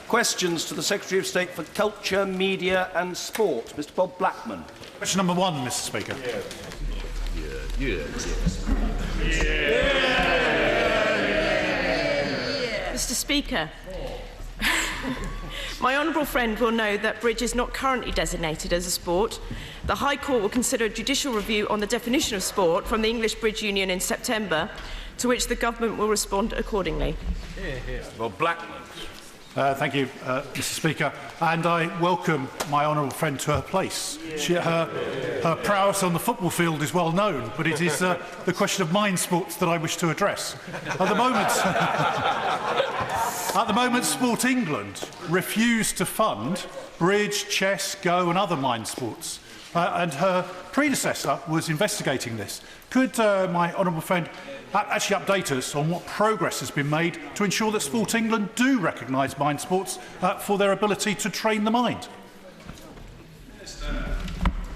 Questions to the Secretary of State for Culture, Media and Sport, Mr Bob Blackman. Question number 1, Mr Speaker. Mr Speaker, my honourable friend will know that bridge is not currently designated as a sport. The High Court will consider a judicial review on the definition of sport from the English Bridge Union in September, to which the Government will respond accordingly. Bob Blackman. Thank you, Mr Speaker, and I welcome my honourable friend to her place. Her prowess on the football field is well known, but it is the question of mind sports that I wish to address. At the moment, Sport England refused to fund bridge, chess, go and other mind sports, and her predecessor was investigating this. Could my honourable friend actually update us on what progress has been made to ensure that Sport England do recognise mind sports for their ability to train the mind?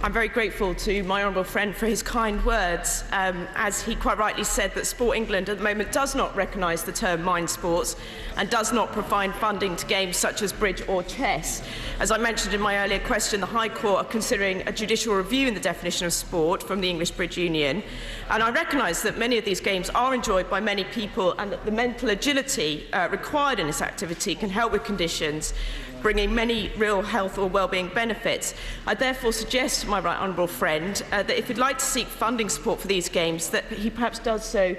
I'm very grateful to my honourable friend for his kind words. As he quite rightly said, that Sport England at the moment does not recognise the term mind sports and does not provide funding to games such as bridge or chess. As I mentioned in my earlier question, the High Court are considering a judicial review in the definition of sport from the English Bridge Union, and I recognise that many of these games are enjoyed by many people and that the mental agility required in this activity can help with conditions, bringing many real health or wellbeing benefits. I therefore suggest to my right honourable friend that if he'd like to seek funding support for these games, that he perhaps does so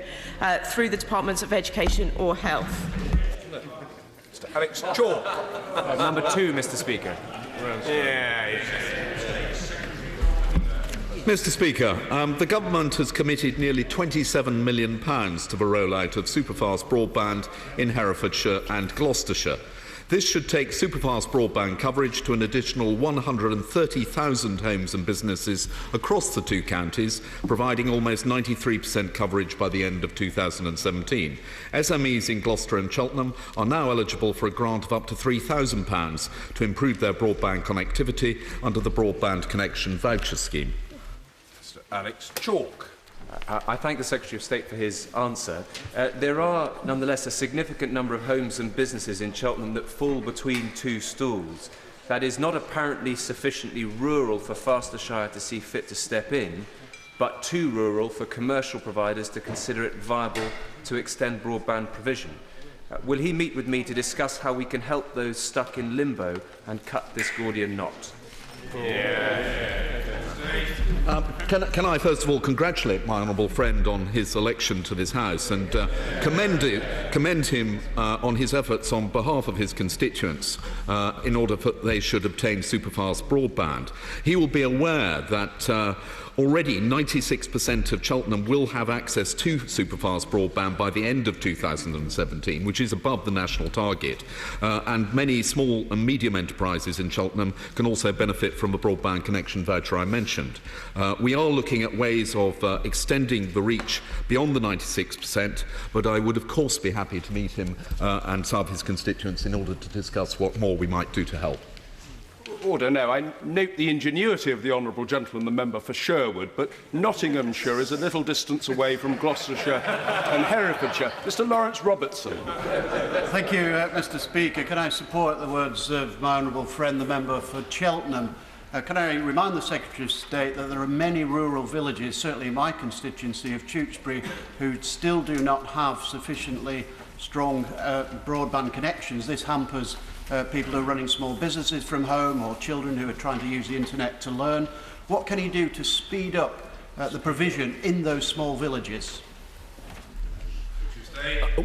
through the Departments of Education or Health. Mr Alex Chalk. Number 2, Mr Speaker. Mr Speaker, the Government has committed nearly £27 million to the rollout of superfast broadband in Herefordshire and Gloucestershire. This should take superfast broadband coverage to an additional 130,000 homes and businesses across the 2 counties, providing almost 93% coverage by the end of 2017. SMEs in Gloucester and Cheltenham are now eligible for a grant of up to £3,000 to improve their broadband connectivity under the Broadband Connection Voucher Scheme. Mr Alex Chalk. I thank the Secretary of State for his answer. There are, nonetheless, a significant number of homes and businesses in Cheltenham that fall between 2 stools. That is not apparently sufficiently rural for Fastershire to see fit to step in, but too rural for commercial providers to consider it viable to extend broadband provision. Will he meet with me to discuss how we can help those stuck in limbo and cut this Gordian knot? Can I first of all congratulate my honourable friend on his election to this House and commend him on his efforts on behalf of his constituents in order that they should obtain superfast broadband. He will be aware that already 96% of Cheltenham will have access to superfast broadband by the end of 2017, which is above the national target. And many small and medium enterprises in Cheltenham can also benefit from the broadband connection voucher I mentioned. We are looking at ways of extending the reach beyond the 96%, but I would of course be happy to meet him and some of his constituents in order to discuss what more we might do to help. Order. No, I note the ingenuity of the honourable gentleman, the member for Sherwood, but Nottinghamshire is a little distance away from Gloucestershire and Herefordshire. Mr Lawrence Robertson. Thank you, Mr Speaker. Can I support the words of my honourable friend, the member for Cheltenham? Can I remind the Secretary of State that there are many rural villages, certainly in my constituency of Tewkesbury, who still do not have sufficiently strong broadband connections. This hampers people who are running small businesses from home or children who are trying to use the internet to learn. What can he do to speed up the provision in those small villages?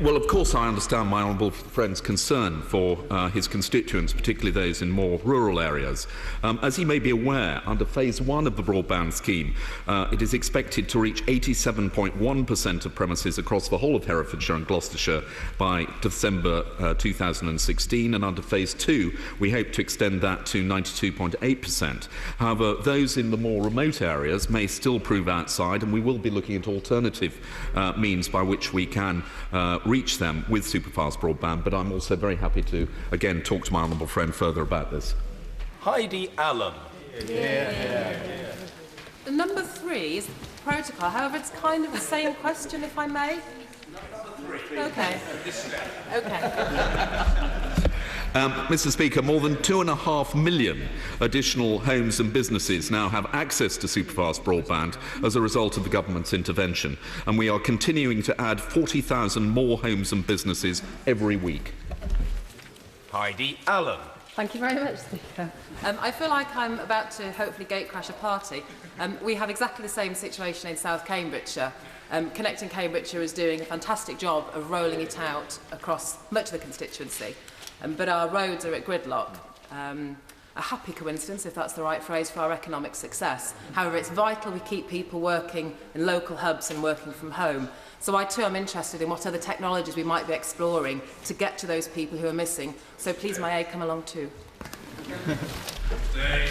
Well, of course, I understand my honourable friend's concern for his constituents, particularly those in more rural areas. As he may be aware, under Phase 1 of the broadband scheme, it is expected to reach 87.1% of premises across the whole of Herefordshire and Gloucestershire by December 2016, and under Phase 2, we hope to extend that to 92.8%. However, those in the more remote areas may still prove outside, and we will be looking at alternative means by which we can reach them with superfast broadband, but I'm also very happy to, again, talk to my honourable friend further about this. Heidi Allen. Number 3 is protocol. However, it's kind of the same question, if I may. Okay. Mr. Speaker, more than 2.5 million additional homes and businesses now have access to superfast broadband as a result of the government's intervention, and we are continuing to add 40,000 more homes and businesses every week. Heidi Allen. Thank you very much, Speaker. I feel like I'm about to hopefully gatecrash a party. We have exactly the same situation in South Cambridgeshire. Connecting Cambridgeshire is doing a fantastic job of rolling it out across much of the constituency. But our roads are at gridlock. A happy coincidence, if that's the right phrase, for our economic success. However, it's vital we keep people working in local hubs and working from home. So I too am interested in what other technologies we might be exploring to get to those people who are missing. So please, my aid, come along too.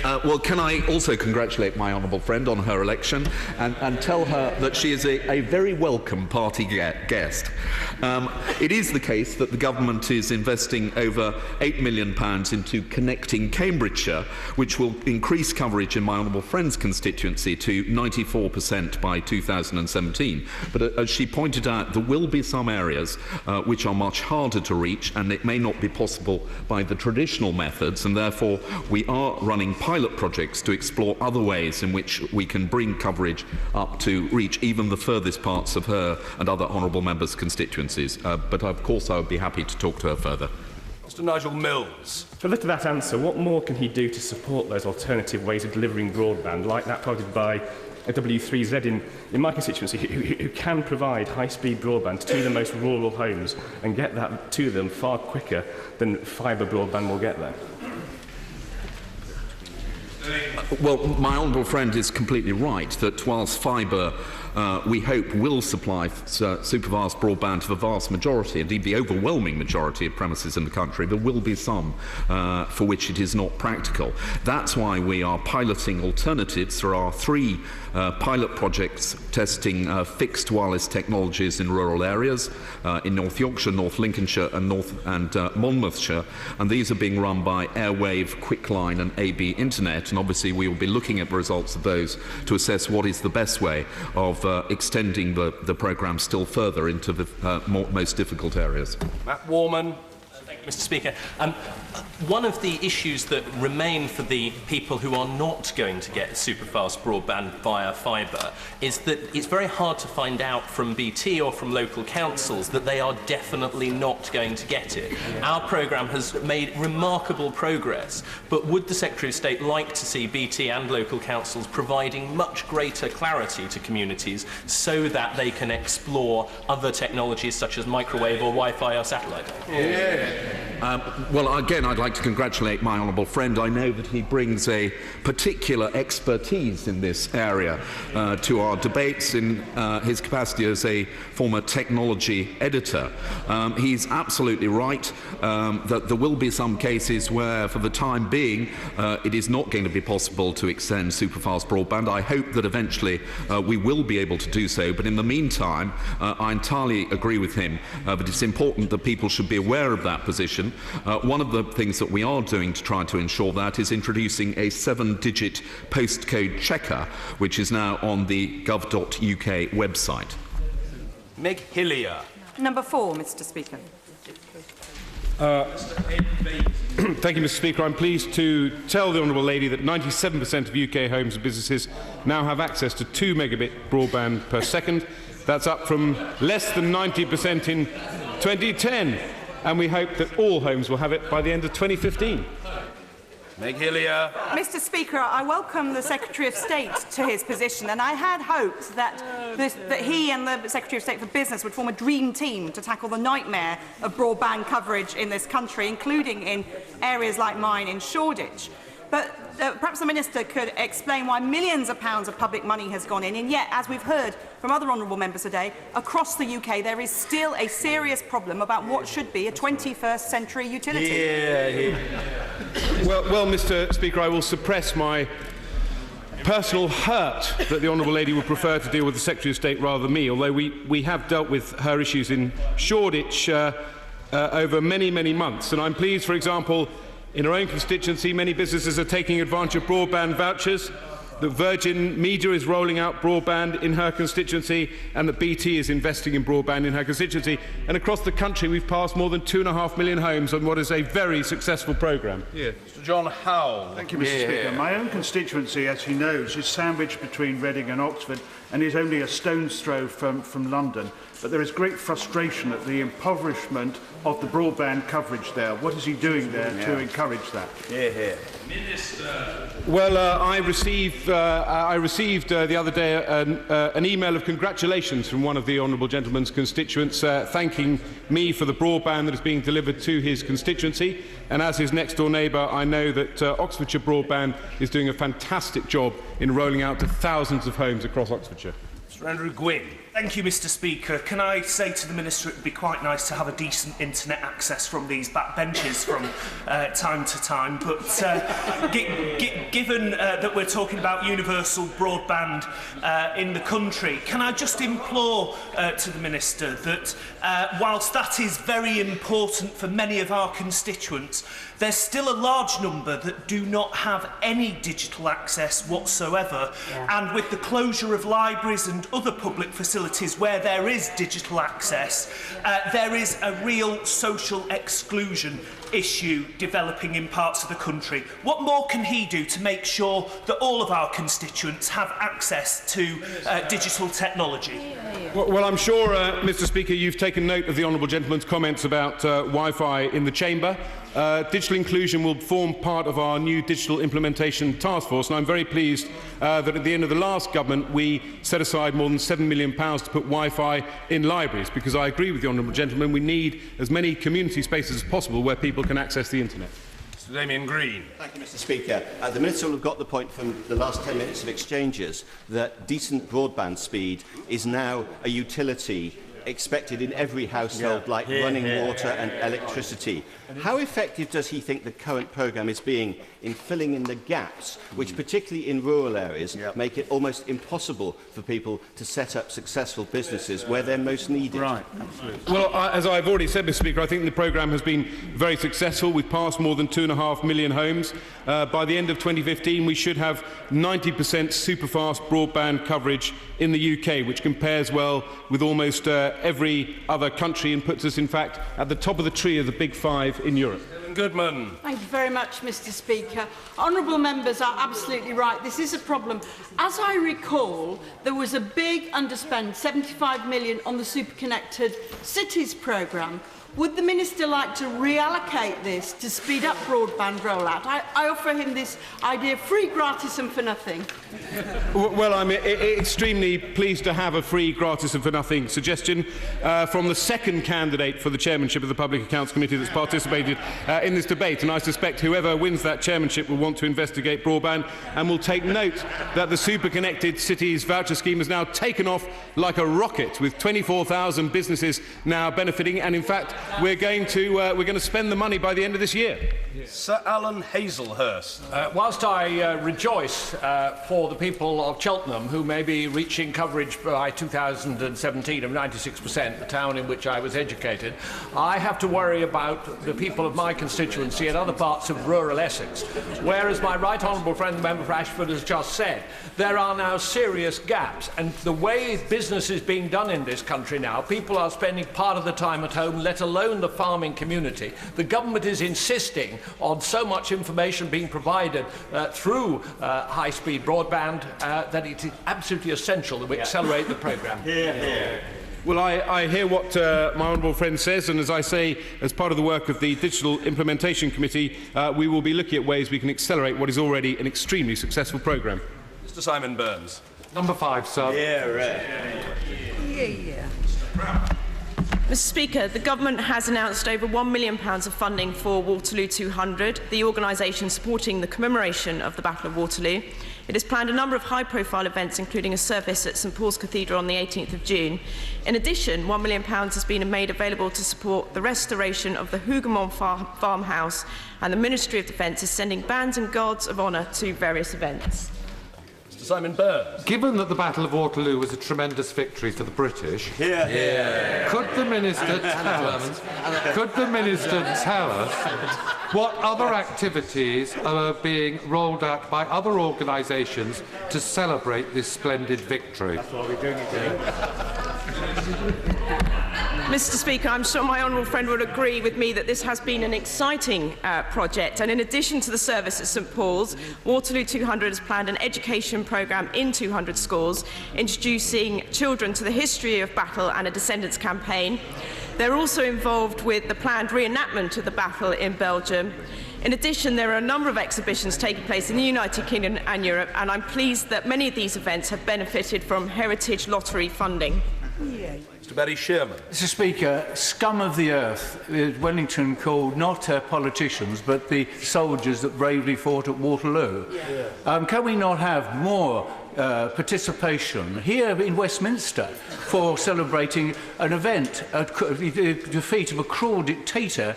Well, can I also congratulate my honourable friend on her election and tell her that she is a very welcome party guest. It is the case that the government is investing over £8 million into connecting Cambridgeshire, which will increase coverage in my honourable friend's constituency to 94% by 2017. But as she pointed out, there will be some areas which are much harder to reach, and it may not be possible by the traditional methods, and therefore we are running pilot projects to explore other ways in which we can bring coverage up to reach even the furthest parts of her and other honourable members' constituencies. But of course I would be happy to talk to her further. Mr. Nigel Mills. To look at that answer, what more can he do to support those alternative ways of delivering broadband, like that provided by a W3Z in my constituency, who can provide high-speed broadband to the most rural homes and get that to them far quicker than fibre broadband will get there? Well, my honourable friend is completely right that whilst fibre, we hope, will supply superfast broadband to the vast majority, indeed the overwhelming majority of premises in the country, there will be some for which it is not practical. That's why we are piloting alternatives. There are 3 pilot projects testing fixed wireless technologies in rural areas in North Yorkshire, North Lincolnshire and Monmouthshire, and these are being run by Airwave, Quickline and AB Internet, and obviously we will be looking at the results of those to assess what is the best way of extending the programme still further into the most difficult areas. Matt Warman. Thank you, Mr. Speaker. One of the issues that remain for the people who are not going to get superfast broadband via fibre is that it's very hard to find out from BT or from local councils that they are definitely not going to get it. Our programme has made remarkable progress, but would the Secretary of State like to see BT and local councils providing much greater clarity to communities so that they can explore other technologies such as microwave or Wi-Fi or satellite? Well, again, I'd like to congratulate my honourable friend. I know that he brings a particular expertise in this area to our debates in his capacity as a former technology editor. He's absolutely right that there will be some cases where, for the time being, it is not going to be possible to extend superfast broadband. I hope that eventually we will be able to do so, but in the meantime, I entirely agree with him that it's important that people should be aware of that position. One of the things that we are doing to try to ensure that is introducing a 7-digit postcode checker, which is now on the gov.uk website. Meg Hillier. Number 4, Mr. Speaker. Thank you, Mr. Speaker. I'm pleased to tell the Honourable Lady that 97% of UK homes and businesses now have access to 2 megabit broadband per second. That's up from less than 90% in 2010. And we hope that all homes will have it by the end of 2015. Meg Hillier. Mr. Speaker, I welcome the Secretary of State to his position, and I had hoped that he and the Secretary of State for Business would form a dream team to tackle the nightmare of broadband coverage in this country, including in areas like mine in Shoreditch. But perhaps the Minister could explain why millions of pounds of public money has gone in, and yet, as we've heard from other honourable members today, across the UK there is still a serious problem about what should be a 21st century utility. Well, Mr. Speaker, I will suppress my personal hurt that the Honourable Lady would prefer to deal with the Secretary of State rather than me, although we have dealt with her issues in Shoreditch over many, many months. And I'm pleased, for example, in our own constituency, many businesses are taking advantage of broadband vouchers. that Virgin Media is rolling out broadband in her constituency and that BT is investing in broadband in her constituency. And across the country, we've passed more than 2.5 million homes on what is a very successful programme. Yeah. Mr John Howell. Thank you, Mr Speaker. My own constituency, as he knows, is sandwiched between Reading and Oxford and is only a stone's throw from London. But there is great frustration at the impoverishment of the broadband coverage there. What is he doing there to encourage that? Minister. Well, I received the other day an email of congratulations from one of the honourable gentleman's constituents thanking me for the broadband that is being delivered to his constituency. And as his next-door neighbour, I know that Oxfordshire Broadband is doing a fantastic job in rolling out to thousands of homes across Oxfordshire. Mr Andrew Gwynn. Thank you, Mr Speaker. Can I say to the Minister it would be quite nice to have a decent internet access from these back benches from time to time, but given that we're talking about universal broadband in the country, can I just implore to the Minister that whilst that is very important for many of our constituents, there's still a large number that do not have any digital access whatsoever, and with the closure of libraries and other public facilities where there is digital access, there is a real social exclusion issue developing in parts of the country. What more can he do to make sure that all of our constituents have access to digital technology? Well, I'm sure, Mr Speaker, you've taken note of the honourable gentleman's comments about Wi-Fi in the chamber. Digital inclusion will form part of our new digital implementation task force, and I'm very pleased that at the end of the last government we set aside more than £7 million to put Wi-Fi in libraries, because I agree with the honourable gentleman, we need as many community spaces as possible where people can access the internet. Mr Damien Green. Thank you, Mr Speaker. The Minister will have got the point from the last 10 minutes of exchanges that decent broadband speed is now a utility expected in every household, like running water and electricity. How effective does he think the current programme is being in filling in the gaps, which particularly in rural areas make it almost impossible for people to set up successful businesses where they're most needed? Right. Well, as I've already said, Mr Speaker, I think the programme has been very successful. We've passed more than 2.5 million homes. By the end of 2015, we should have 90% super-fast broadband coverage in the UK, which compares well with almost every other country and puts us, in fact, at the top of the tree of the big five in Europe. Goodman. Thank you very much, Mr Speaker. Honourable members are absolutely right. This is a problem. As I recall, there was a big underspend, 75 million, on the Super Connected Cities programme. Would the Minister like to reallocate this to speed up broadband rollout? I offer him this idea, free, gratis and for nothing. Well, I'm extremely pleased to have a free, gratis and for nothing suggestion from the second candidate for the chairmanship of the Public Accounts Committee that's participated in this debate, and I suspect whoever wins that chairmanship will want to investigate broadband and will take note that the Super Connected Cities voucher scheme has now taken off like a rocket, with 24,000 businesses now benefiting, and in fact we're going to spend the money by the end of this year. Sir Alan Hazelhurst. Whilst I rejoice for the people of Cheltenham who may be reaching coverage by 2017 of 96%, the town in which I was educated, I have to worry about the people of my constituency and other parts of rural Essex, where, as my right honourable friend the member for Ashford has just said, there are now serious gaps, and the way business is being done in this country now, people are spending part of the time at home, let alone the farming community. The government is insisting on so much information being provided through high-speed broadband that it is absolutely essential that we accelerate the programme. Well, I hear what my honourable friend says, and as I say, as part of the work of the Digital Implementation Committee, we will be looking at ways we can accelerate what is already an extremely successful programme. Mr Simon Burns. Number 5, sir. Mr Speaker, the Government has announced over £1 million of funding for Waterloo 200, the organisation supporting the commemoration of the Battle of Waterloo. It has planned a number of high-profile events, including a service at St Paul's Cathedral on the 18th of June. In addition, £1 million has been made available to support the restoration of the Hougoumont farmhouse, and the Ministry of Defence is sending bands and guards of honour to various events. Simon Burns. Given that the Battle of Waterloo was a tremendous victory for the British, could the Minister tell us what other activities are being rolled out by other organisations to celebrate this splendid victory? That's why we're doing it today. Mr. Speaker, I'm sure my honourable friend would agree with me that this has been an exciting project, and in addition to the service at St Paul's, Waterloo 200 has planned an education programme in 200 schools, introducing children to the history of battle and a descendants campaign. They're also involved with the planned reenactment of the battle in Belgium. In addition, there are a number of exhibitions taking place in the United Kingdom and Europe, and I'm pleased that many of these events have benefited from heritage lottery funding. Mr. Barry Sherman. Mr. Speaker, scum of the earth is Wellington called not politicians but the soldiers that bravely fought at Waterloo. Can we not have more participation here in Westminster for celebrating an event, the defeat of a cruel dictator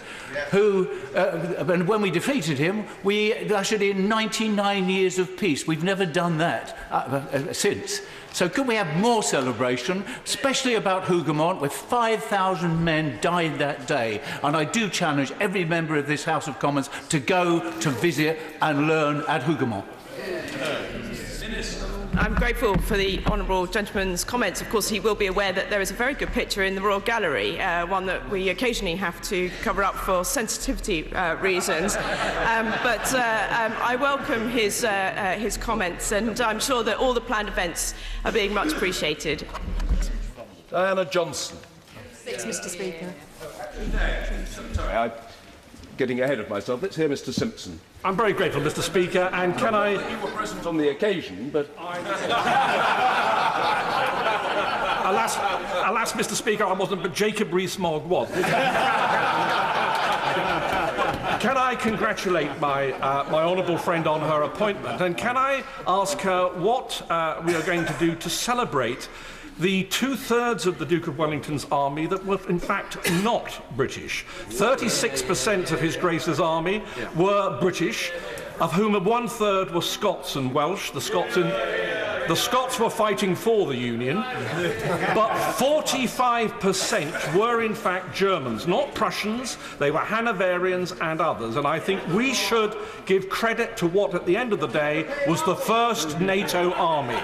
who, and when we defeated him, we ushered in 99 years of peace. We've never done that since. So could we have more celebration, especially about Hougoumont, where 5,000 men died that day? And I do challenge every member of this House of Commons to go to visit and learn at Hougoumont. I'm grateful for the honourable gentleman's comments. Of course, he will be aware that there is a very good picture in the Royal Gallery, one that we occasionally have to cover up for sensitivity reasons. But I welcome his comments, and I'm sure that all the planned events are being much appreciated. Diana Johnson. 6, Mr. Speaker. Sorry, I'm getting ahead of myself. Let's hear Mr. Simpson. I'm very grateful, Mr. Speaker, and can I... You were present on the occasion, but... alas, Mr. Speaker, I wasn't, but Jacob Rees-Mogg was. Can I congratulate my honourable friend on her appointment, and can I ask her what we are going to do to celebrate the 2/3 of the Duke of Wellington's army that were in fact not British. 36% of His Grace's army were British, of whom 1/3 were Scots and Welsh. The Scots were fighting for the Union, but 45% were in fact Germans, not Prussians. They were Hanoverians and others, and I think we should give credit to what at the end of the day was the first NATO army.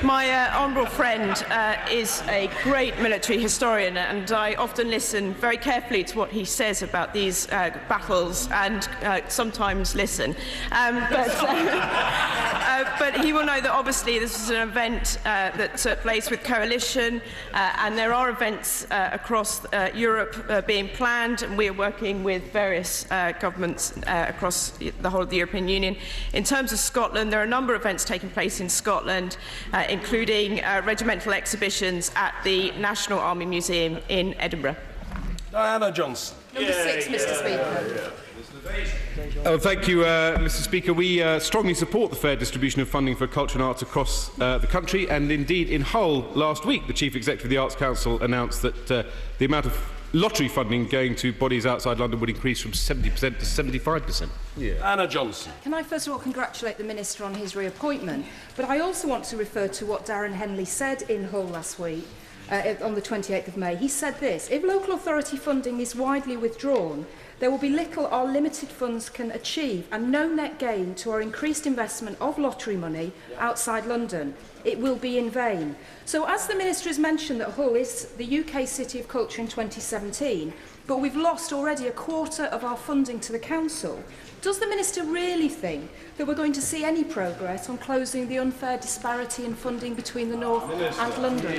My honourable friend is a great military historian, and I often listen very carefully to what he says about these battles, and sometimes listen. But he will know that obviously this is an event that took place with coalition, and there are events across Europe being planned, and we are working with various governments across the whole of the European Union. In terms of Scotland, there are a number of events taking place in Scotland, including regimental exhibitions at the National Army Museum in Edinburgh. Diana Johnson. Number 6, Mr. Speaker. Thank you, Mr. Speaker. We strongly support the fair distribution of funding for culture and arts across the country, and indeed in Hull last week the Chief Executive of the Arts Council announced that the amount of lottery funding going to bodies outside London would increase from 70% to 75%. Anna Johnson. Can I first of all congratulate the Minister on his reappointment, but I also want to refer to what Darren Henley said in Hull last week, on the 28th of May. He said this: if local authority funding is widely withdrawn, there will be little or limited funds can achieve and no net gain to our increased investment of lottery money outside London. It will be in vain. So as the Minister has mentioned that Hull is the UK City of Culture in 2017, but we've lost already 1/4 of our funding to the Council, does the Minister really think that we're going to see any progress on closing the unfair disparity in funding between the North and London?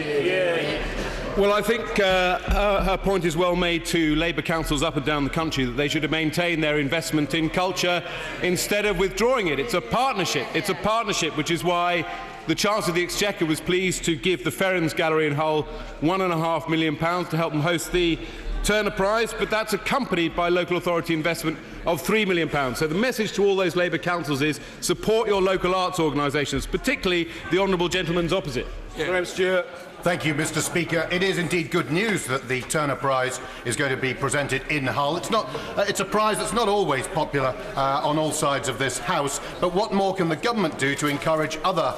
Well, I think her point is well made to Labour councils up and down the country, that they should maintain their investment in culture instead of withdrawing it. It's a partnership. It's a partnership, which is why the Chancellor of the Exchequer was pleased to give the Ferrens Gallery in Hull £1.5 million to help them host the Turner Prize, but that's accompanied by local authority investment of £3 million. So the message to all those Labour councils is support your local arts organisations, particularly the honourable gentleman's opposite. Graham Stewart. Thank you, Mr. Speaker. It is indeed good news that the Turner Prize is going to be presented in Hull. It's a prize that's not always popular on all sides of this House, but what more can the government do to encourage other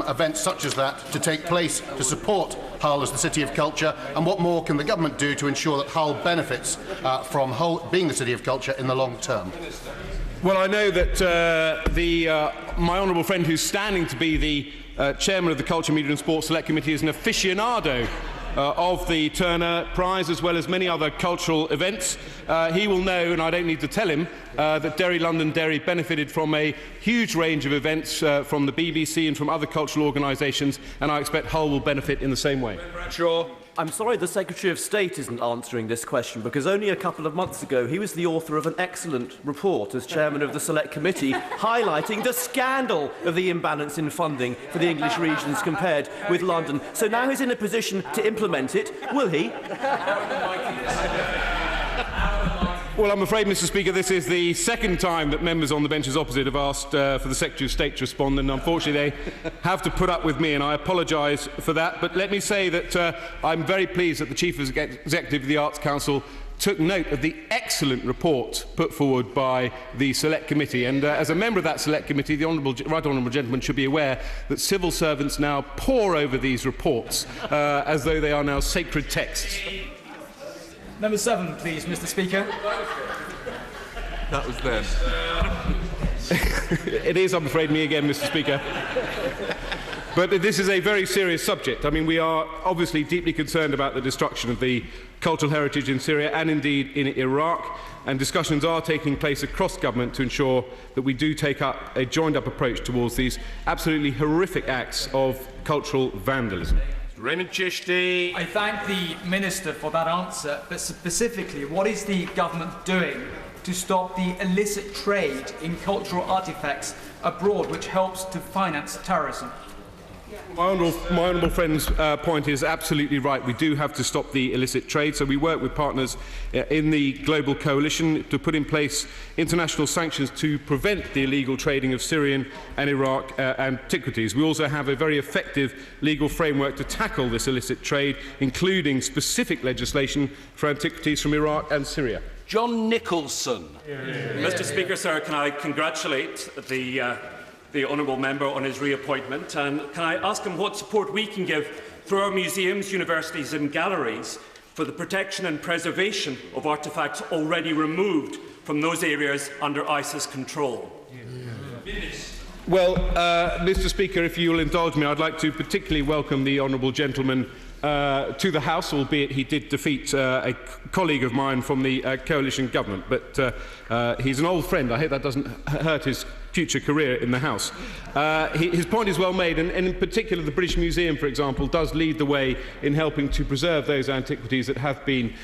events such as that to take place to support Hull as the City of Culture, and what more can the government do to ensure that Hull benefits from Hull being the City of Culture in the long term? Well, I know that my honourable friend who's standing to be the chairman of the Culture, Media and Sports Select Committee is an aficionado of the Turner Prize as well as many other cultural events. He will know, and I don't need to tell him, that London Derry benefited from a huge range of events from the BBC and from other cultural organisations, and I expect Hull will benefit in the same way. Sure. I'm sorry the Secretary of State isn't answering this question, because only a couple of months ago he was the author of an excellent report as chairman of the Select Committee highlighting the scandal of the imbalance in funding for the English regions compared with London. So now he's in a position to implement it. Will he? Well, I'm afraid, Mr. Speaker, this is the second time that members on the benches opposite have asked for the Secretary of State to respond, and unfortunately they have to put up with me, and I apologise for that. But let me say that I'm very pleased that the Chief Executive of the Arts Council took note of the excellent report put forward by the Select Committee. And as a member of that Select Committee, the Right Honourable Gentleman should be aware that civil servants now pore over these reports as though they are now sacred texts. Number 7, please, Mr. Speaker. That was them. It is, I'm afraid, me again, Mr. Speaker. But this is a very serious subject. I mean, we are obviously deeply concerned about the destruction of the cultural heritage in Syria and indeed in Iraq, and discussions are taking place across government to ensure that we do take up a joined-up approach towards these absolutely horrific acts of cultural vandalism. Raymond Chishti. I thank the Minister for that answer, but specifically, what is the government doing to stop the illicit trade in cultural artefacts abroad, which helps to finance terrorism? My honourable friend's point is absolutely right. We do have to stop the illicit trade, so we work with partners in the global coalition to put in place international sanctions to prevent the illegal trading of Syrian and Iraq antiquities. We also have a very effective legal framework to tackle this illicit trade, including specific legislation for antiquities from Iraq and Syria. John Nicholson. Mr. Speaker, sir, can I congratulate the honourable member on his reappointment, and can I ask him what support we can give through our museums, universities and galleries for the protection and preservation of artefacts already removed from those areas under ISIS control? Well, Mr. Speaker, if you will indulge me, I'd like to particularly welcome the honourable gentleman to the House, albeit he did defeat a colleague of mine from the coalition government. But he's an old friend. I hope that doesn't hurt his future career in the House. His point is well made, and in particular the British Museum, for example, does lead the way in helping to preserve those antiquities that have been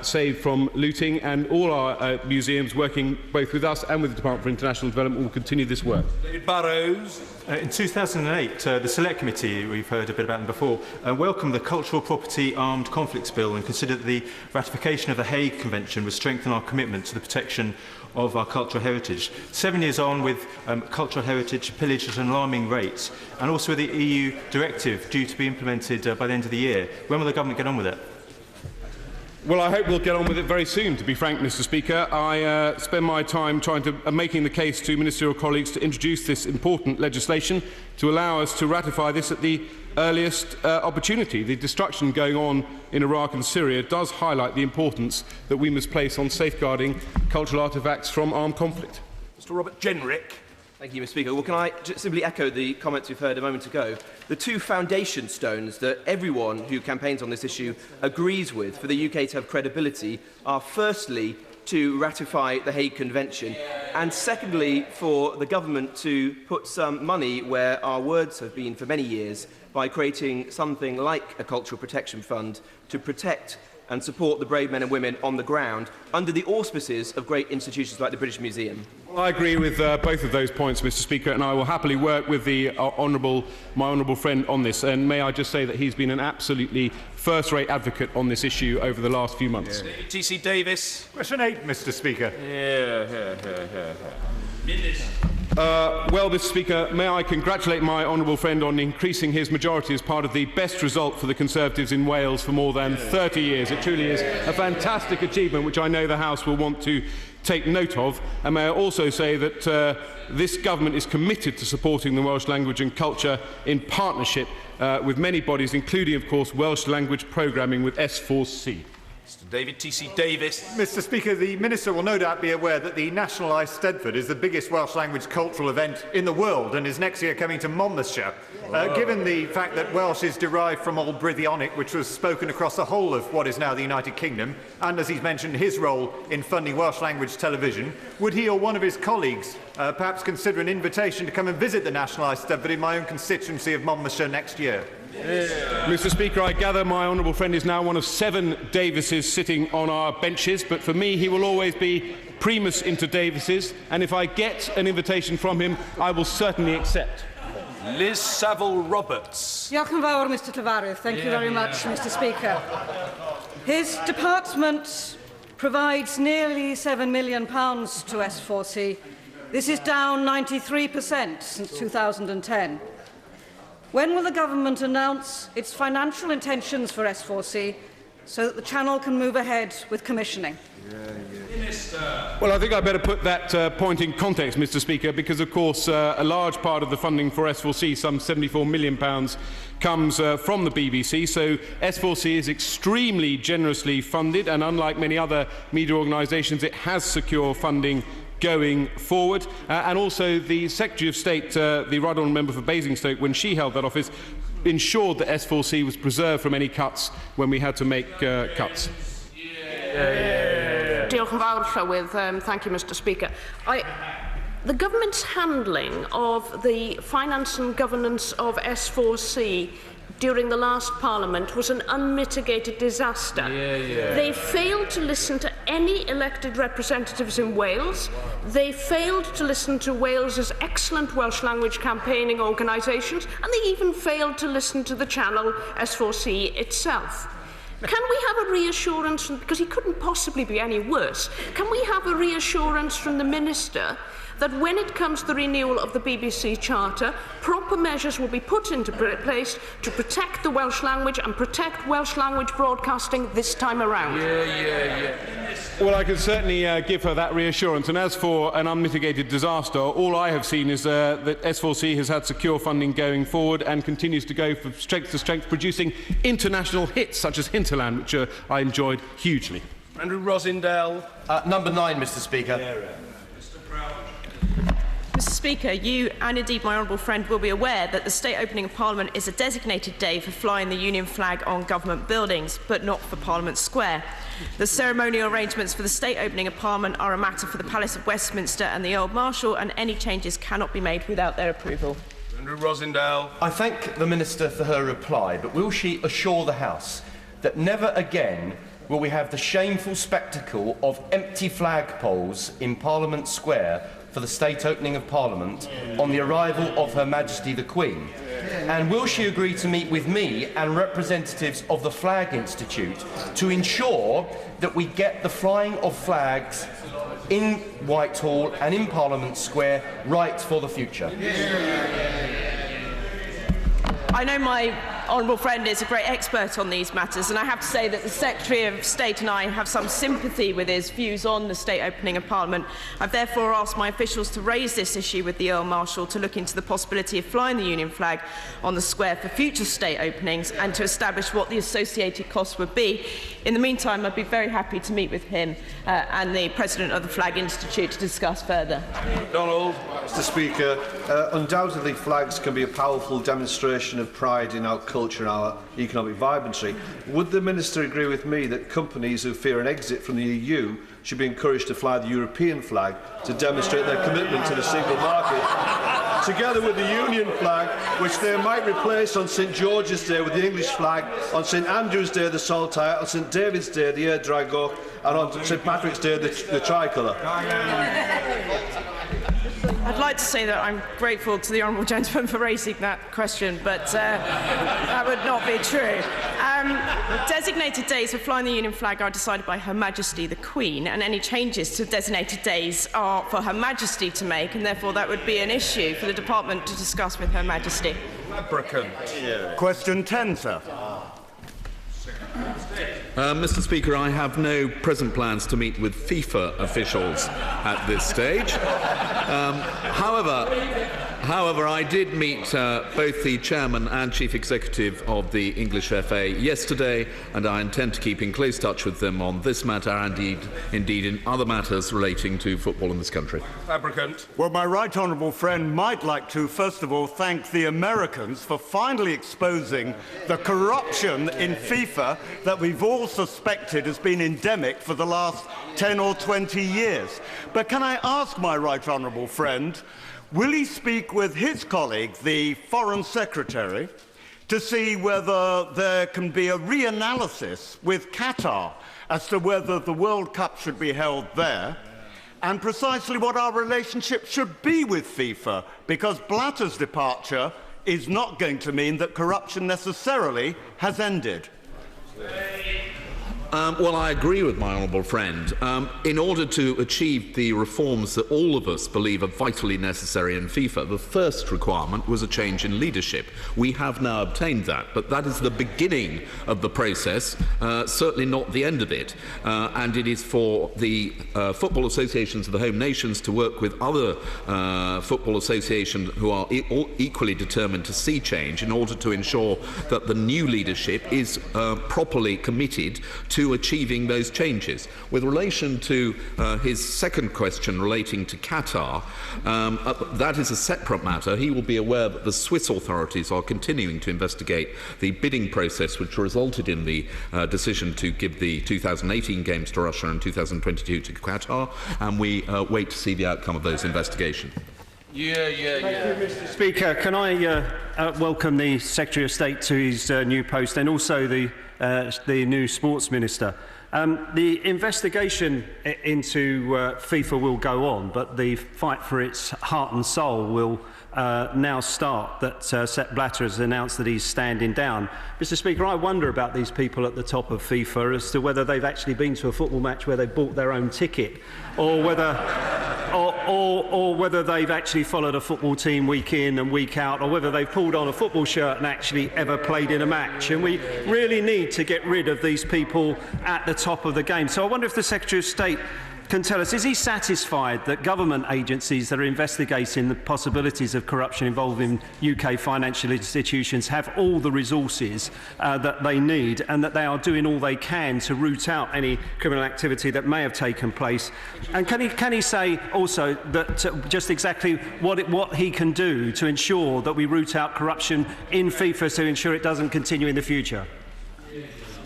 saved from looting, and all our museums, working both with us and with the Department for International Development, will continue this work. David Burrows. In 2008, the Select Committee, we've heard a bit about them before, welcomed the Cultural Property Armed Conflicts Bill and considered the ratification of the Hague Convention would strengthen our commitment to the protection of our cultural heritage. 7 years on, with cultural heritage pillaged at alarming rates, and also with the EU directive due to be implemented by the end of the year, when will the government get on with it? Well, I hope we'll get on with it very soon, to be frank, Mr. Speaker. I spend my time making the case to ministerial colleagues to introduce this important legislation to allow us to ratify this at the earliest opportunity. The destruction going on in Iraq and Syria does highlight the importance that we must place on safeguarding cultural artefacts from armed conflict. Mr. Robert Jenrick. Thank you, Mr. Speaker. Well, can I just simply echo the comments we've heard a moment ago? The two foundation stones that everyone who campaigns on this issue agrees with for the UK to have credibility are, firstly, to ratify the Hague Convention, and secondly, for the government to put some money where our words have been for many years by creating something like a cultural protection fund to protect and support the brave men and women on the ground under the auspices of great institutions like the British Museum. Well, I agree with both of those points, Mr. Speaker, and I will happily work with my honourable friend on this. And may I just say that he's been an absolutely first-rate advocate on this issue over the last few months. TC Davis. Question 8, Mr. Speaker. Minister. Well, Mr. Speaker, may I congratulate my honourable friend on increasing his majority as part of the best result for the Conservatives in Wales for more than 30 years. It truly is a fantastic achievement, which I know the House will want to take note of. And may I also say that this government is committed to supporting the Welsh language and culture in partnership with many bodies, including, of course, Welsh language programming with S4C. Mr. David T.C. Davis. Mr. Speaker, the Minister will no doubt be aware that the National Eisteddfod is the biggest Welsh language cultural event in the world and is next year coming to Monmouthshire. Given the fact that Welsh is derived from Old Brythionic, which was spoken across the whole of what is now the United Kingdom, and as he's mentioned, his role in funding Welsh language television, would he or one of his colleagues perhaps consider an invitation to come and visit the National Eisteddfod in my own constituency of Monmouthshire next year? Mr. Speaker, I gather my honourable friend is now one of 7 Davises sitting on our benches, but for me he will always be primus inter Davises, and if I get an invitation from him, I will certainly accept. Liz Saville-Roberts. Diolch yn fawr, Mr. Llefarydd. Thank you very much, Mr. Speaker. His department provides nearly £7 million to S4C. This is down 93% since 2010. When will the government announce its financial intentions for S4C so that the channel can move ahead with commissioning? Well, I think I'd better put that point in context, Mr. Speaker, because, of course, a large part of the funding for S4C, some £74 million, comes from the BBC. So S4C is extremely generously funded, and unlike many other media organisations, it has secure funding going forward. And also the Secretary of State, the Right Honourable Member for Basingstoke, when she held that office, ensured that S4C was preserved from any cuts when we had to make cuts. Diolch yn fawr, Llywydd. Thank you, Mr. Speaker. The government's handling of the finance and governance of S4C during the last Parliament was an unmitigated disaster. They failed to listen to any elected representatives in Wales. They failed to listen to Wales's excellent Welsh language campaigning organisations, and they even failed to listen to the channel S4C itself. Can we have a reassurance, because he couldn't possibly be any worse, can we have a reassurance from the Minister that when it comes to the renewal of the BBC Charter, proper measures will be put into place to protect the Welsh language and protect Welsh language broadcasting this time around? Well, I can certainly give her that reassurance. And as for an unmitigated disaster, all I have seen is that S4C has had secure funding going forward and continues to go from strength to strength, producing international hits such as Hinterland, which I enjoyed hugely. Andrew Rosindale. Number 9, Mr. Speaker. Mr. Speaker, you and indeed my honourable friend will be aware that the state opening of Parliament is a designated day for flying the Union flag on government buildings, but not for Parliament Square. The ceremonial arrangements for the state opening of Parliament are a matter for the Palace of Westminster and the Earl Marshal, and any changes cannot be made without their approval. Andrew Rosindale. I thank the Minister for her reply, but will she assure the House that never again will we have the shameful spectacle of empty flagpoles in Parliament Square for the state opening of Parliament on the arrival of Her Majesty the Queen? And will she agree to meet with me and representatives of the Flag Institute to ensure that we get the flying of flags in Whitehall and in Parliament Square right for the future? I know my honourable friend is a great expert on these matters, and I have to say that the Secretary of State and I have some sympathy with his views on the state opening of Parliament. I've therefore asked my officials to raise this issue with the Earl Marshal to look into the possibility of flying the Union flag on the square for future state openings and to establish what the associated costs would be. In the meantime, I'd be very happy to meet with him and the President of the Flag Institute to discuss further. Donald. Mr. Speaker, undoubtedly flags can be a powerful demonstration of pride in our culture and our economic vibrancy. Would the Minister agree with me that companies who fear an exit from the EU should be encouraged to fly the European flag to demonstrate their commitment to the single market, together with the Union flag, which they might replace on St George's Day with the English flag, on St Andrew's Day the saltire, on St David's Day the Air Dragog, and on St Patrick's Day the tricolour? I'd like to say that I'm grateful to the honourable gentleman for raising that question, but that would not be true. Designated days for flying the Union flag are decided by Her Majesty the Queen, and any changes to designated days are for Her Majesty to make, and therefore that would be an issue for the Department to discuss with Her Majesty. Applicant. Question 10, sir. Mr. Speaker, I have no present plans to meet with FIFA officials at this stage. However, I did meet both the Chairman and Chief Executive of the English FA yesterday, and I intend to keep in close touch with them on this matter and indeed in other matters relating to football in this country. Applicant. Well, my right honourable friend might like to, first of all, thank the Americans for finally exposing the corruption in FIFA that we've all suspected has been endemic for the last 10 or 20 years. But can I ask my right honourable friend, will he speak with his colleague, the Foreign Secretary, to see whether there can be a reanalysis with Qatar as to whether the World Cup should be held there, and precisely what our relationship should be with FIFA, because Blatter's departure is not going to mean that corruption necessarily has ended? Well, I agree with my honourable friend. In order to achieve the reforms that all of us believe are vitally necessary in FIFA, the first requirement was a change in leadership. We have now obtained that, but that is the beginning of the process, certainly not the end of it. And it is for the football associations of the home nations to work with other football associations who are equally determined to see change in order to ensure that the new leadership is properly committed to achieving those changes. With relation to his second question relating to Qatar, that is a separate matter. He will be aware that the Swiss authorities are continuing to investigate the bidding process which resulted in the decision to give the 2018 Games to Russia and 2022 to Qatar, and we wait to see the outcome of those investigations. Thank you, Mr. Speaker. Can I welcome the Secretary of State to his new post, and also the new Sports Minister. The investigation into FIFA will go on, but the fight for its heart and soul will now start, that Sepp Blatter has announced that he's standing down. Mr. Speaker, I wonder about these people at the top of FIFA as to whether they've actually been to a football match where they bought their own ticket, or whether they've actually followed a football team week in and week out, or whether they've pulled on a football shirt and actually ever played in a match. And we really need to get rid of these people at the top of the game. So I wonder if the Secretary of State can tell us, is he satisfied that government agencies that are investigating the possibilities of corruption involving UK financial institutions have all the resources that they need, and that they are doing all they can to root out any criminal activity that may have taken place? And can he say also that just exactly what he can do to ensure that we root out corruption in FIFA to ensure it doesn't continue in the future?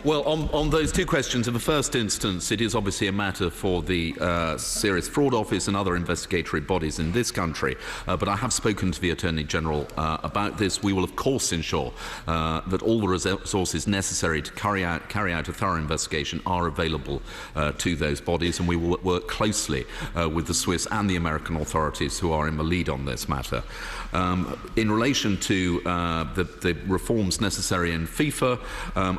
Well, on those two questions, in the first instance, it is obviously a matter for the Serious Fraud Office and other investigatory bodies in this country. But I have spoken to the Attorney General about this. We will, of course, ensure that all the resources necessary to carry out a thorough investigation are available to those bodies, and we will work closely with the Swiss and the American authorities who are in the lead on this matter. In relation to the reforms necessary in FIFA,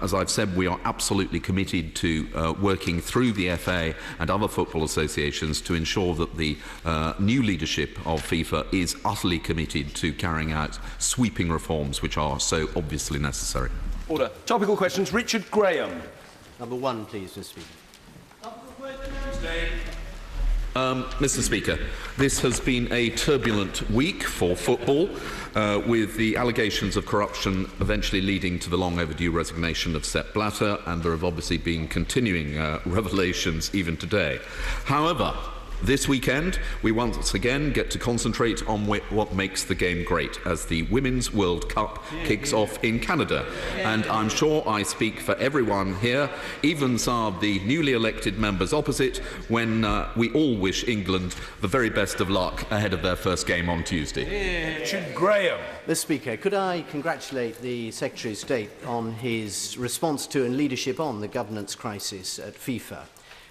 as I've said, we are absolutely committed to working through the FA and other football associations to ensure that the new leadership of FIFA is utterly committed to carrying out sweeping reforms which are so obviously necessary. Order. Topical questions. Richard Graham. Number one, please, Mr. Speaker. Mr. Speaker, this has been a turbulent week for football, with the allegations of corruption eventually leading to the long overdue resignation of Sepp Blatter, and there have obviously been continuing revelations even today. However, this weekend, we once again get to concentrate on what makes the game great, as the Women's World Cup kicks off in Canada. And I'm sure I speak for everyone here, even some of the newly elected members opposite, when we all wish England the very best of luck ahead of their first game on Tuesday. Richard Graham. Mr. Speaker, could I congratulate the Secretary of State on his response to and leadership on the governance crisis at FIFA,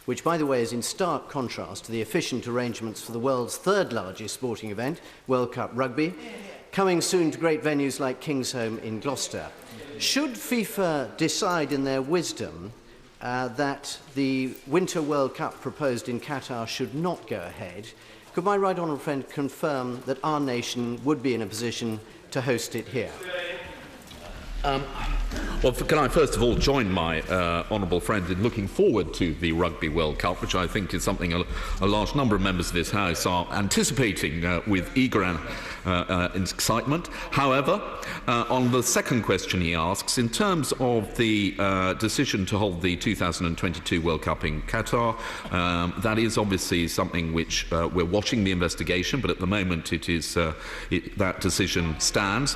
which, by the way, is in stark contrast to the efficient arrangements for the world's third largest sporting event, World Cup Rugby, coming soon to great venues like Kingsholm in Gloucester. Should FIFA decide in their wisdom that the Winter World Cup proposed in Qatar should not go ahead, could my right honourable friend confirm that our nation would be in a position to host it here? Well, can I first of all join my honourable friend in looking forward to the Rugby World Cup, which I think is something a large number of members of this House are anticipating with eager excitement. However, on the second question he asks, in terms of the decision to hold the 2022 World Cup in Qatar, that is obviously something which we're watching the investigation, but at the moment it is that decision stands.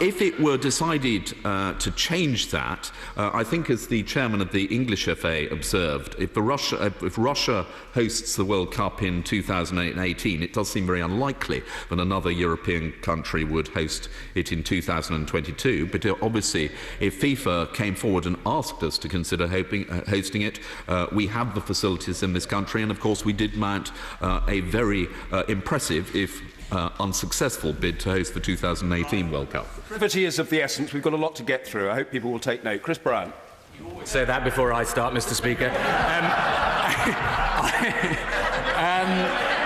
If it were decided to change that, I think, as the chairman of the English FA observed, if Russia hosts the World Cup in 2018, it does seem very unlikely that another European country would host it in 2022. But obviously, if FIFA came forward and asked us to consider hosting it, we have the facilities in this country, and of course we did mount a very impressive, if unsuccessful, bid to host the 2018 World Cup. Brevity is of the essence. We've got a lot to get through. I hope people will take note. Chris Brown. Say that before I start, Mr. Speaker.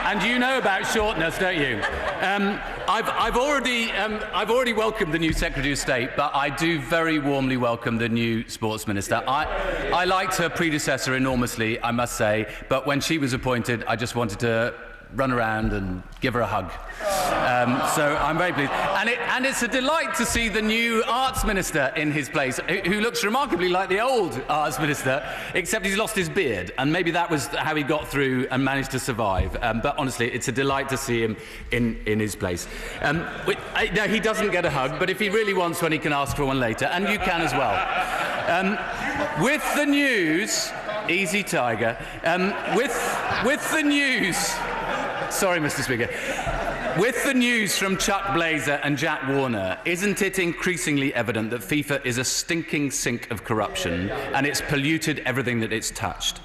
And you know about shortness, don't you? I've already welcomed the new Secretary of State, but I do very warmly welcome the new Sports Minister. I liked her predecessor enormously, I must say, but when she was appointed, I just wanted to run around and give her a hug. So I'm very pleased. And it's a delight to see the new Arts Minister in his place, who looks remarkably like the old Arts Minister, except he's lost his beard. And maybe that was how he got through and managed to survive. But honestly, it's a delight to see him in his place. No, he doesn't get a hug, but if he really wants one, he can ask for one later. And you can as well. With the news... Easy, Tiger. With the news... Sorry, Mr. Speaker. With the news from Chuck Blazer and Jack Warner, isn't it increasingly evident that FIFA is a stinking sink of corruption and it's polluted everything that it's touched?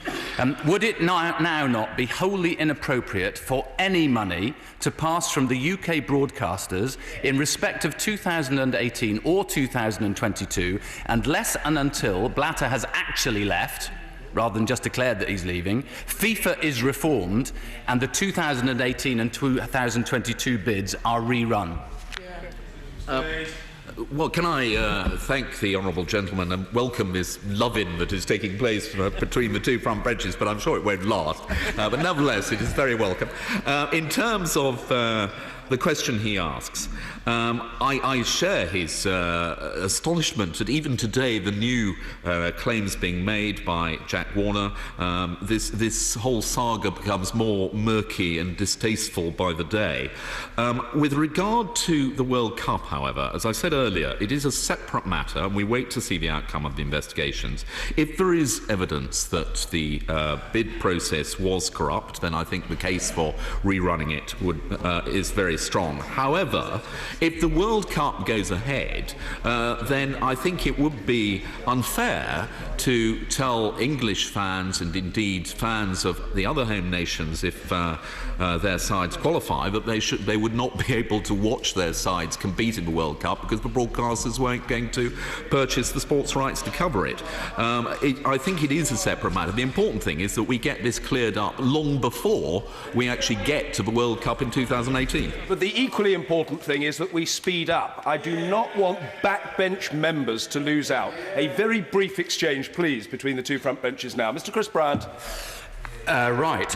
Would it now not be wholly inappropriate for any money to pass from the UK broadcasters in respect of 2018 or 2022 unless and until Blatter has actually left, rather than just declared that he's leaving, FIFA is reformed and the 2018 and 2022 bids are rerun? Well, can I thank the honourable gentleman and welcome this love-in that is taking place between the two front benches, but I'm sure it won't last. But nevertheless, it is very welcome. In terms of the question he asks, I share his astonishment that even today the new claims being made by Jack Warner, this whole saga becomes more murky and distasteful by the day. With regard to the World Cup, however, as I said earlier, it is a separate matter and we wait to see the outcome of the investigations. If there is evidence that the bid process was corrupt, then I think the case for rerunning it is very strong. However, if the World Cup goes ahead, then I think it would be unfair to tell English fans and indeed fans of the other home nations, if their sides qualify, that they would not be able to watch their sides compete in the World Cup because the broadcasters weren't going to purchase the sports rights to cover it. I think it is a separate matter. The important thing is that we get this cleared up long before we actually get to the World Cup in 2018. But the equally important thing is that we speed up. I do not want backbench members to lose out. A very brief exchange, please, between the two front benches now. Mr. Chris Bryant. Right.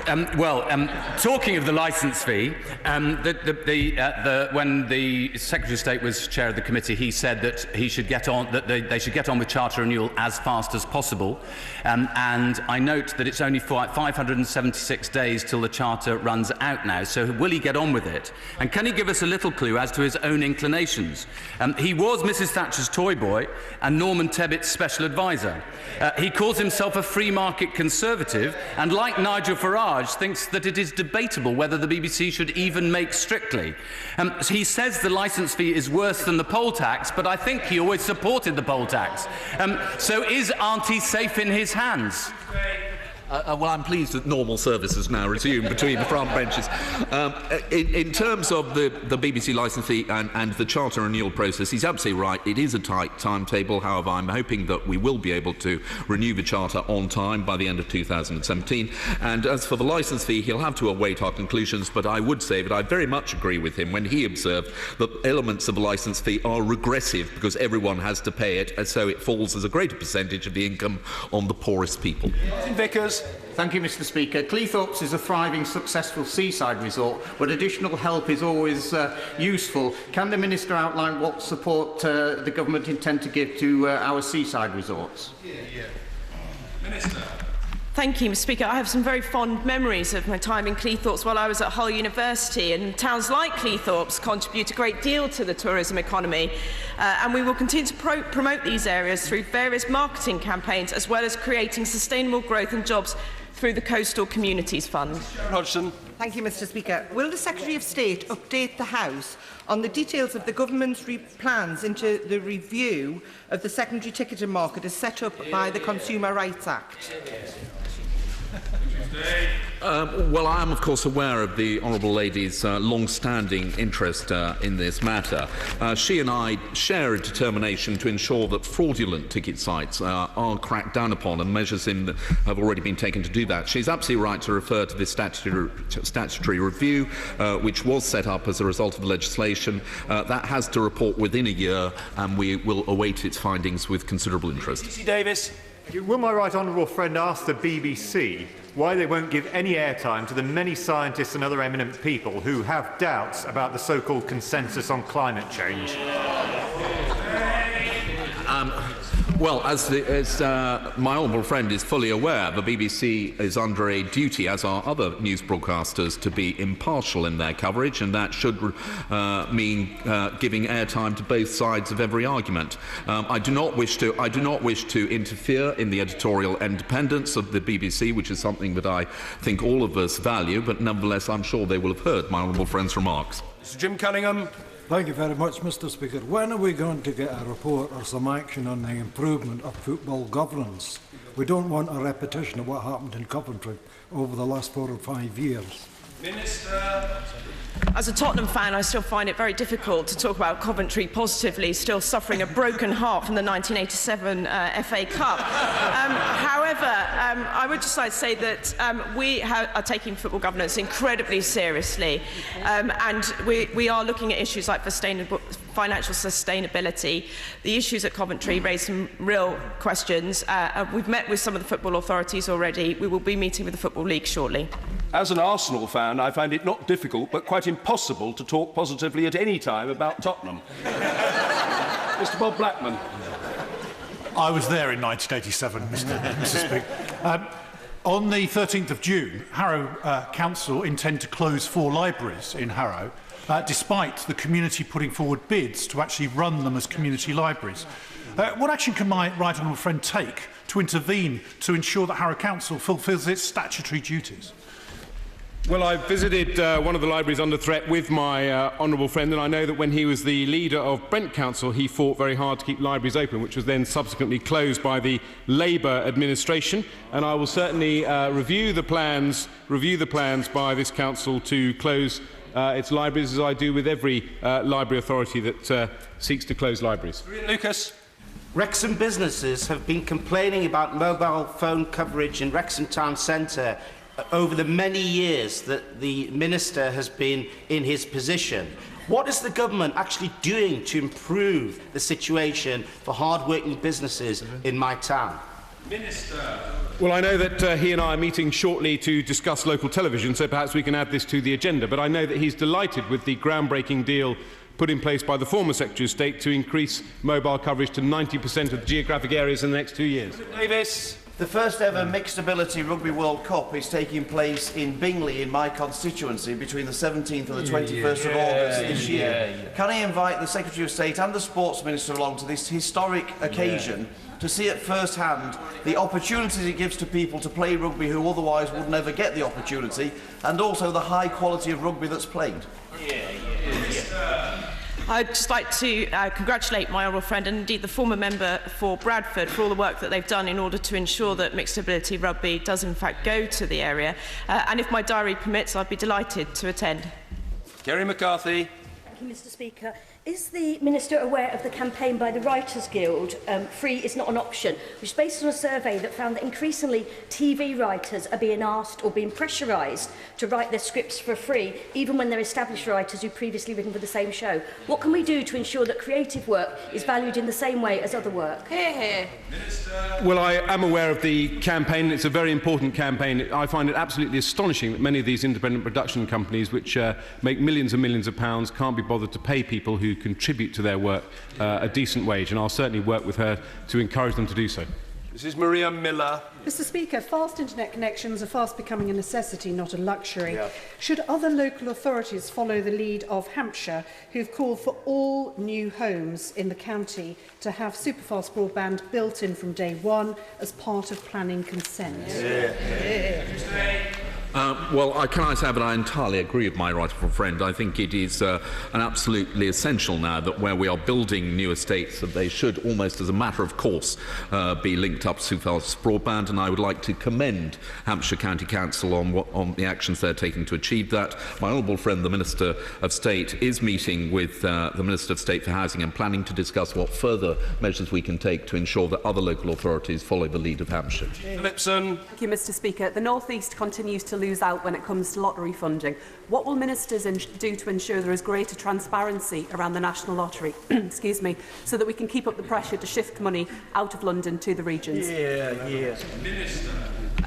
Talking of the licence fee, when the Secretary of State was chair of the committee, he said that he should get on, that they should get on with charter renewal as fast as possible. And I note that it's only 576 days till the charter runs out now. So will he get on with it? And can he give us a little clue as to his own inclinations? He was Mrs. Thatcher's toy boy and Norman Tebbett's special advisor. He calls himself a free market conservative, and like Nigel Farage, thinks that it is debatable whether the BBC should even make Strictly. He says the licence fee is worse than the poll tax, but I think he always supported the poll tax. So is Auntie safe in his hands? Well, I'm pleased that normal service has now resumed between the front benches. In terms of the BBC licence fee and the charter renewal process, he's absolutely right. It is a tight timetable. However, I'm hoping that we will be able to renew the charter on time by the end of 2017. And as for the licence fee, he'll have to await our conclusions, but I would say that I very much agree with him when he observed that elements of the licence fee are regressive because everyone has to pay it, and so it falls as a greater percentage of the income on the poorest people. Vickers. Thank you, Mr. Speaker. Cleethorpes is a thriving, successful seaside resort, but additional help is always useful. Can the Minister outline what support the government intend to give to our seaside resorts? Minister. Thank you, Mr. Speaker. I have some very fond memories of my time in Cleethorpes while I was at Hull University, and towns like Cleethorpes contribute a great deal to the tourism economy, and we will continue to promote these areas through various marketing campaigns, as well as creating sustainable growth and jobs through the Coastal Communities Fund. Hodgson. Thank you, Mr. Speaker. Will the Secretary of State update the House on the details of the government's plans into the review of the secondary ticketing market as set up by the Consumer Rights Act? Well, I am, of course, aware of the Honourable Lady's long-standing interest in this matter. She and I share a determination to ensure that fraudulent ticket sites are cracked down upon, and measures have already been taken to do that. She's absolutely right to refer to this statutory review, which was set up as a result of the legislation. That has to report within a year, and we will await its findings with considerable interest. DC Davis. Will my right honourable friend ask the BBC why they won't give any airtime to the many scientists and other eminent people who have doubts about the so-called consensus on climate change? Well, as my honourable friend is fully aware, the BBC is under a duty, as are other news broadcasters, to be impartial in their coverage, and that should mean giving airtime to both sides of every argument. I do not wish to interfere in the editorial independence of the BBC, which is something that I think all of us value, but nevertheless, I'm sure they will have heard my honourable friend's remarks. Sir Jim Cunningham. Thank you very much, Mr. Speaker. When are we going to get a report or some action on the improvement of football governance? We don't want a repetition of what happened in Coventry over the last 4 or 5 years. Minister. As a Tottenham fan, I still find it very difficult to talk about Coventry positively, still suffering a broken heart from the 1987 FA Cup. However, I would just like to say that we are taking football governance incredibly seriously, and we are looking at issues like financial sustainability. The issues at Coventry raise some real questions. We've met with some of the football authorities already. We will be meeting with the Football League shortly. As an Arsenal fan, I find it not difficult but quite impossible to talk positively at any time about Tottenham. Mr. Bob Blackman. I was there in 1987, Mr. Speaker. On the 13th of June, Harrow Council intend to close 4 libraries in Harrow, despite the community putting forward bids to actually run them as community libraries. What action can my right honourable friend take to intervene to ensure that Harrow Council fulfils its statutory duties? Well, I visited one of the libraries under threat with my honourable friend, and I know that when he was the leader of Brent Council, he fought very hard to keep libraries open, which was then subsequently closed by the Labour administration. And I will certainly review the plans by this council to close its libraries, as I do with every library authority that seeks to close libraries. Lucas. Wrexham businesses have been complaining about mobile phone coverage in Wrexham Town Centre over the many years that the Minister has been in his position. What is the government actually doing to improve the situation for hard-working businesses in my town? Minister. Well, I know that he and I are meeting shortly to discuss local television, so perhaps we can add this to the agenda. But I know that he's delighted with the groundbreaking deal put in place by the former Secretary of State to increase mobile coverage to 90% of the geographic areas in the next 2 years. Davis. The first ever Mixed Ability Rugby World Cup is taking place in Bingley, in my constituency, between the 17th and the 21st of August this year. Can I invite the Secretary of State and the Sports Minister along to this historic occasion to see at first hand the opportunities it gives to people to play rugby who otherwise would never get the opportunity, and also the high quality of rugby that's played? I'd just like to congratulate my honourable friend and indeed the former member for Bradford for all the work that they've done in order to ensure that mixed ability rugby does in fact go to the area. And if my diary permits, I'd be delighted to attend. Kerry McCarthy. Thank you, Mr. Speaker. Is the Minister aware of the campaign by the Writers Guild, Free is Not an Option, which is based on a survey that found that increasingly TV writers are being asked or being pressurised to write their scripts for free, even when they're established writers who've previously written for the same show? What can we do to ensure that creative work is valued in the same way as other work? Hear, hear. Well, I am aware of the campaign. It's a very important campaign. I find it absolutely astonishing that many of these independent production companies, which make millions and millions of pounds, can't be bothered to pay people who contribute to their work a decent wage, and I'll certainly work with her to encourage them to do so. This is Maria Miller. Mr. Speaker, fast internet connections are fast becoming a necessity, not a luxury. Should other local authorities follow the lead of Hampshire, who've called for all new homes in the county to have superfast broadband built in from day one as part of planning consent? Well, can I say that I entirely agree with my right honourable friend. I think it is an absolutely essential now that where we are building new estates, that they should almost as a matter of course be linked up to fast broadband, and I would like to commend Hampshire County Council on the actions they're taking to achieve that. My honourable friend, the Minister of State, is meeting with the Minister of State for Housing and Planning to discuss what further measures we can take to ensure that other local authorities follow the lead of Hampshire. Phillipson. Thank you, Mr. Speaker. The North East continues to lose out when it comes to lottery funding. What will ministers do to ensure there is greater transparency around the National Lottery, excuse me, so that we can keep up the pressure to shift money out of London to the regions?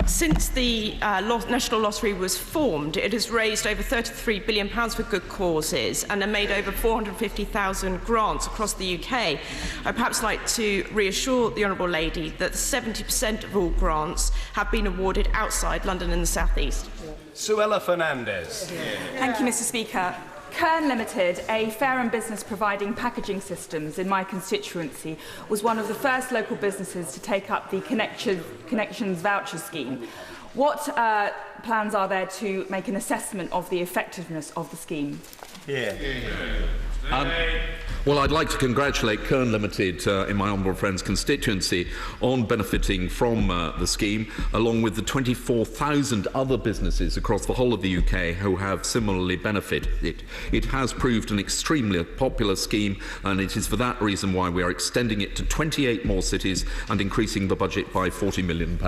Since the National Lottery was formed, it has raised over £33 billion for good causes and made over 450,000 grants across the UK. I'd perhaps like to reassure the Honourable Lady that 70% of all grants have been awarded outside London and the South East. Suella Fernandez. Thank you, Mr. Speaker. Kern Limited, a fair and business providing packaging systems in my constituency, was one of the first local businesses to take up the Connections voucher scheme. What plans are there to make an assessment of the effectiveness of the scheme? Well, I'd like to congratulate Kern Limited in my honourable friend's constituency on benefiting from the scheme, along with the 24,000 other businesses across the whole of the UK who have similarly benefited. It has proved an extremely popular scheme, and it is for that reason why we are extending it to 28 more cities and increasing the budget by £40 million.